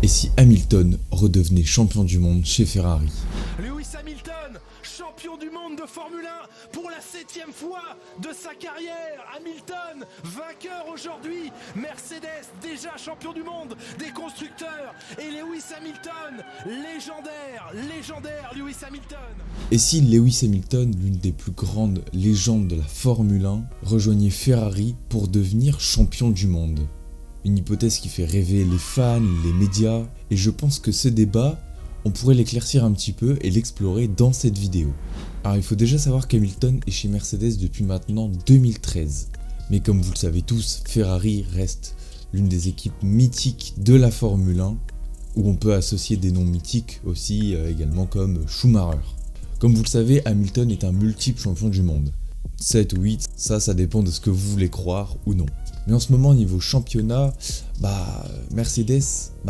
Et si Hamilton redevenait champion du monde chez Ferrari? Lewis Hamilton, champion du monde de Formule 1 pour la 7e fois de sa carrière. Hamilton, vainqueur aujourd'hui. Mercedes, déjà champion du monde des constructeurs. Et Lewis Hamilton, légendaire Lewis Hamilton. Et si Lewis Hamilton, l'une des plus grandes légendes de la Formule 1, rejoignait Ferrari pour devenir champion du monde? Une hypothèse qui fait rêver les fans, les médias, et je pense que ce débat, on pourrait l'éclaircir un petit peu et l'explorer dans cette vidéo. Alors il faut déjà savoir qu'Hamilton est chez Mercedes depuis maintenant 2013. Mais comme vous le savez tous, Ferrari reste l'une des équipes mythiques de la Formule 1, où on peut associer des noms mythiques aussi également comme Schumacher. Comme vous le savez, Hamilton est un multiple champion du monde. 7 ou 8, ça dépend de ce que vous voulez croire ou non. Mais en ce moment, niveau championnat, Mercedes,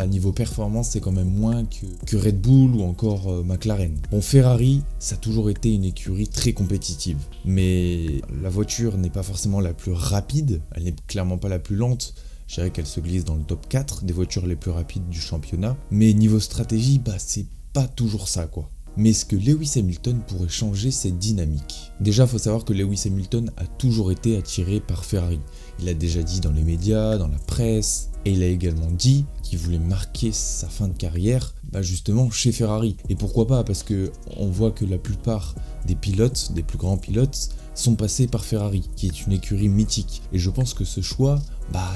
niveau performance, c'est quand même moins que Red Bull ou encore McLaren. Bon, Ferrari, ça a toujours été une écurie très compétitive. Mais la voiture n'est pas forcément la plus rapide, elle n'est clairement pas la plus lente. Je dirais qu'elle se glisse dans le top 4 des voitures les plus rapides du championnat. Mais niveau stratégie, c'est pas toujours ça, quoi. Mais est-ce que Lewis Hamilton pourrait changer cette dynamique? Déjà, il faut savoir que Lewis Hamilton a toujours été attiré par Ferrari. Il l'a déjà dit dans les médias, dans la presse, et il a également dit qu'il voulait marquer sa fin de carrière justement chez Ferrari. Et pourquoi pas? Parce que on voit que la plupart des pilotes, des plus grands pilotes, sont passés par Ferrari, qui est une écurie mythique. Et je pense que ce choix,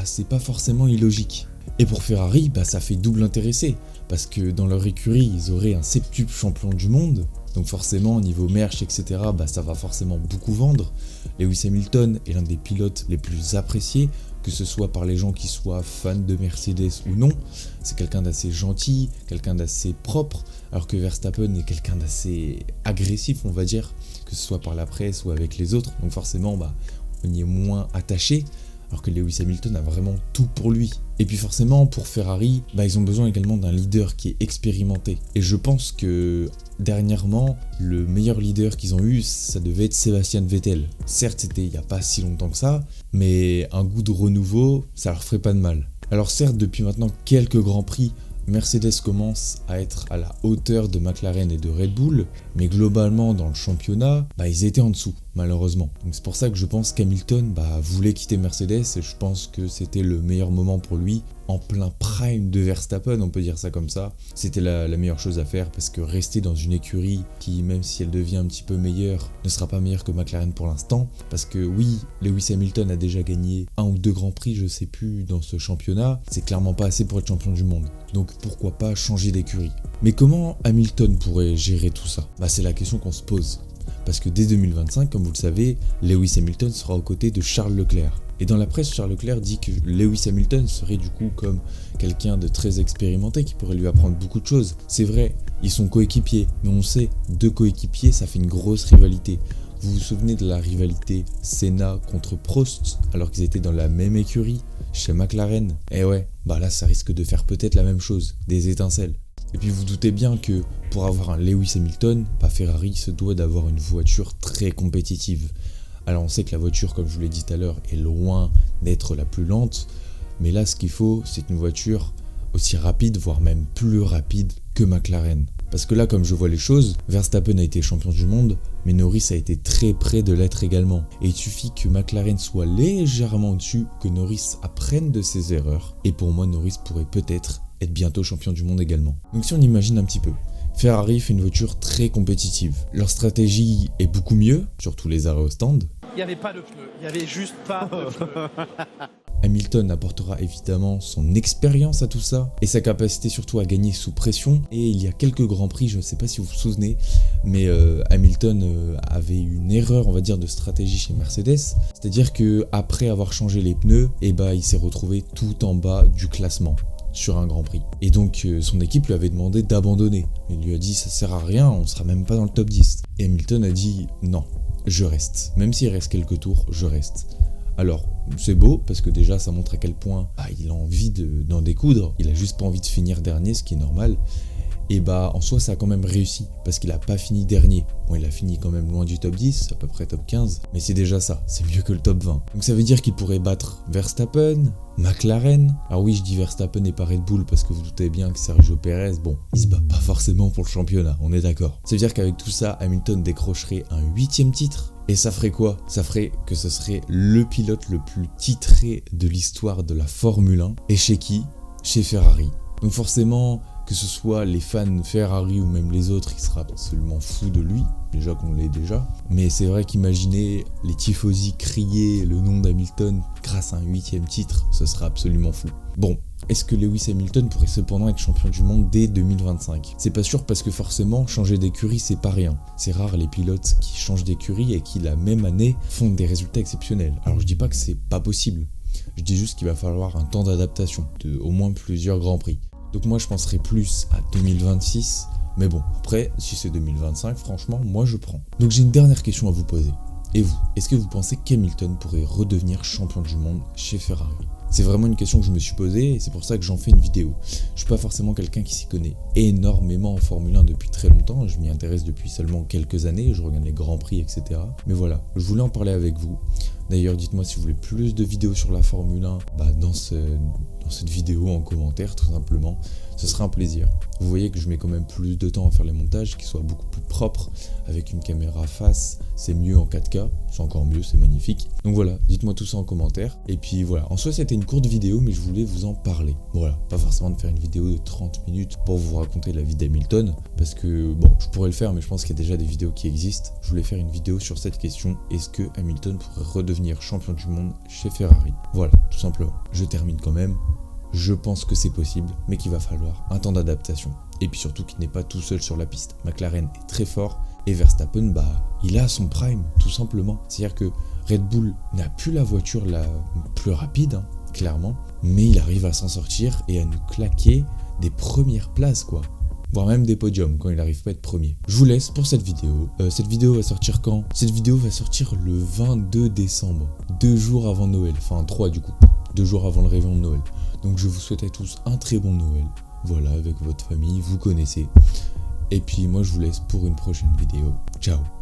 c'est pas forcément illogique. Et pour Ferrari, ça fait double intéressé, parce que dans leur écurie, ils auraient un septuple champion du monde, donc forcément, niveau merch, etc., ça va forcément beaucoup vendre. Lewis Hamilton est l'un des pilotes les plus appréciés, que ce soit par les gens qui soient fans de Mercedes ou non. C'est quelqu'un d'assez gentil, quelqu'un d'assez propre, alors que Verstappen est quelqu'un d'assez agressif, on va dire, que ce soit par la presse ou avec les autres, donc forcément, on y est moins attaché. Alors que Lewis Hamilton a vraiment tout pour lui. Et puis forcément, pour Ferrari, ils ont besoin également d'un leader qui est expérimenté. Et je pense que dernièrement, le meilleur leader qu'ils ont eu, ça devait être Sebastian Vettel. Certes, c'était il n'y a pas si longtemps que ça, mais un goût de renouveau, ça leur ferait pas de mal. Alors certes, depuis maintenant quelques grands prix, Mercedes commence à être à la hauteur de McLaren et de Red Bull, mais globalement dans le championnat, ils étaient en dessous, malheureusement. Donc c'est pour ça que je pense qu'Hamilton voulait quitter Mercedes et je pense que c'était le meilleur moment pour lui, en plein prime de Verstappen, on peut dire ça comme ça. C'était la meilleure chose à faire parce que rester dans une écurie qui, même si elle devient un petit peu meilleure, ne sera pas meilleure que McLaren pour l'instant. Parce que oui, Lewis Hamilton a déjà gagné 1 ou 2 grands prix, je sais plus, dans ce championnat. C'est clairement pas assez pour être champion du monde. Donc pourquoi pas changer d'écurie? Mais comment Hamilton pourrait gérer tout ça? C'est la question qu'on se pose. Parce que dès 2025, comme vous le savez, Lewis Hamilton sera aux côtés de Charles Leclerc. Et dans la presse, Charles Leclerc dit que Lewis Hamilton serait du coup comme quelqu'un de très expérimenté qui pourrait lui apprendre beaucoup de choses. C'est vrai, ils sont coéquipiers, mais on sait, 2 coéquipiers, ça fait une grosse rivalité. Vous vous souvenez de la rivalité Senna contre Prost, alors qu'ils étaient dans la même écurie, chez McLaren? Et ouais, là ça risque de faire peut-être la même chose, des étincelles. Et puis vous doutez bien que pour avoir un Lewis Hamilton, Ferrari se doit d'avoir une voiture très compétitive. Alors on sait que la voiture, comme je vous l'ai dit tout à l'heure, est loin d'être la plus lente, mais là ce qu'il faut, c'est une voiture aussi rapide, voire même plus rapide que McLaren. Parce que là, comme je vois les choses, Verstappen a été champion du monde, mais Norris a été très près de l'être également. Et il suffit que McLaren soit légèrement au-dessus, que Norris apprenne de ses erreurs, et pour moi Norris pourrait peut-être être bientôt champion du monde également. Donc si on imagine un petit peu, Ferrari fait une voiture très compétitive. Leur stratégie est beaucoup mieux, surtout les arrêts au stand. Il n'y avait pas de pneus, il n'y avait juste pas de pneus. Hamilton apportera évidemment son expérience à tout ça et sa capacité surtout à gagner sous pression. Et il y a quelques grands prix, je ne sais pas si vous vous souvenez, mais Hamilton avait une erreur, on va dire, de stratégie chez Mercedes. C'est-à-dire qu'après avoir changé les pneus, il s'est retrouvé tout en bas du classement sur un grand prix. Et donc son équipe lui avait demandé d'abandonner. Il lui a dit ça sert à rien, on sera même pas dans le top 10. Et Hamilton a dit non, je reste. Même s'il reste quelques tours, je reste. Alors, c'est beau parce que déjà ça montre à quel point il a envie d'en découdre, il a juste pas envie de finir dernier, ce qui est normal. Et bah en soi ça a quand même réussi, parce qu'il a pas fini dernier. Bon, il a fini quand même loin du top 10, à peu près top 15, mais c'est déjà ça, c'est mieux que le top 20. Donc ça veut dire qu'il pourrait battre Verstappen, McLaren. Alors oui, je dis Verstappen et pas Red Bull parce que vous doutez bien que Sergio Perez, bon, il se bat pas forcément pour le championnat, on est d'accord. Ça veut dire qu'avec tout ça, Hamilton décrocherait un 8e titre. Et ça ferait quoi? Ça ferait que ce serait le pilote le plus titré de l'histoire de la Formule 1. Et chez qui? Chez Ferrari. Donc forcément, que ce soit les fans Ferrari ou même les autres, ils seraient absolument fous de lui, déjà qu'on l'est déjà. Mais c'est vrai qu'imaginer les tifosi crier le nom d'Hamilton grâce à un 8e titre, ce serait absolument fou. Bon, est-ce que Lewis Hamilton pourrait cependant être champion du monde dès 2025? C'est pas sûr parce que forcément, changer d'écurie, c'est pas rien. C'est rare les pilotes qui changent d'écurie et qui la même année font des résultats exceptionnels. Alors je dis pas que c'est pas possible, je dis juste qu'il va falloir un temps d'adaptation, de au moins plusieurs grands prix. Donc moi je penserais plus à 2026, mais bon, après, si c'est 2025, franchement, moi je prends. Donc j'ai une dernière question à vous poser. Et vous, est-ce que vous pensez qu'Hamilton pourrait redevenir champion du monde chez Ferrari? C'est vraiment une question que je me suis posée et c'est pour ça que j'en fais une vidéo. Je suis pas forcément quelqu'un qui s'y connaît énormément en Formule 1 depuis très longtemps, je m'y intéresse depuis seulement quelques années, je regarde les grands prix, etc. Mais voilà, je voulais en parler avec vous. D'ailleurs, dites-moi si vous voulez plus de vidéos sur la Formule 1 dans cette vidéo en commentaire, tout simplement. Ce sera un plaisir. Vous voyez que je mets quand même plus de temps à faire les montages, qui soient beaucoup plus propres, avec une caméra face, c'est mieux en 4K, c'est encore mieux, c'est magnifique. Donc voilà, dites-moi tout ça en commentaire. Et puis voilà, en soi c'était une courte vidéo, mais je voulais vous en parler. Voilà, pas forcément de faire une vidéo de 30 minutes pour vous raconter la vie d'Hamilton, parce que bon, je pourrais le faire, mais je pense qu'il y a déjà des vidéos qui existent. Je voulais faire une vidéo sur cette question, est-ce que Hamilton pourrait redevenir champion du monde chez Ferrari? Voilà, tout simplement. Je termine quand même. Je pense que c'est possible, mais qu'il va falloir un temps d'adaptation. Et puis surtout qu'il n'est pas tout seul sur la piste. McLaren est très fort et Verstappen, il a son prime, tout simplement. C'est-à-dire que Red Bull n'a plus la voiture la plus rapide, clairement, mais il arrive à s'en sortir et à nous claquer des premières places, quoi. Voire même des podiums quand il n'arrive pas à être premier. Je vous laisse pour cette vidéo. Cette vidéo va sortir quand? Cette vidéo va sortir le 22 décembre, 2 jours avant Noël, enfin 3 du coup, 2 jours avant le réveillon de Noël. Donc je vous souhaite à tous un très bon Noël, voilà, avec votre famille, vous connaissez. Et puis moi je vous laisse pour une prochaine vidéo. Ciao.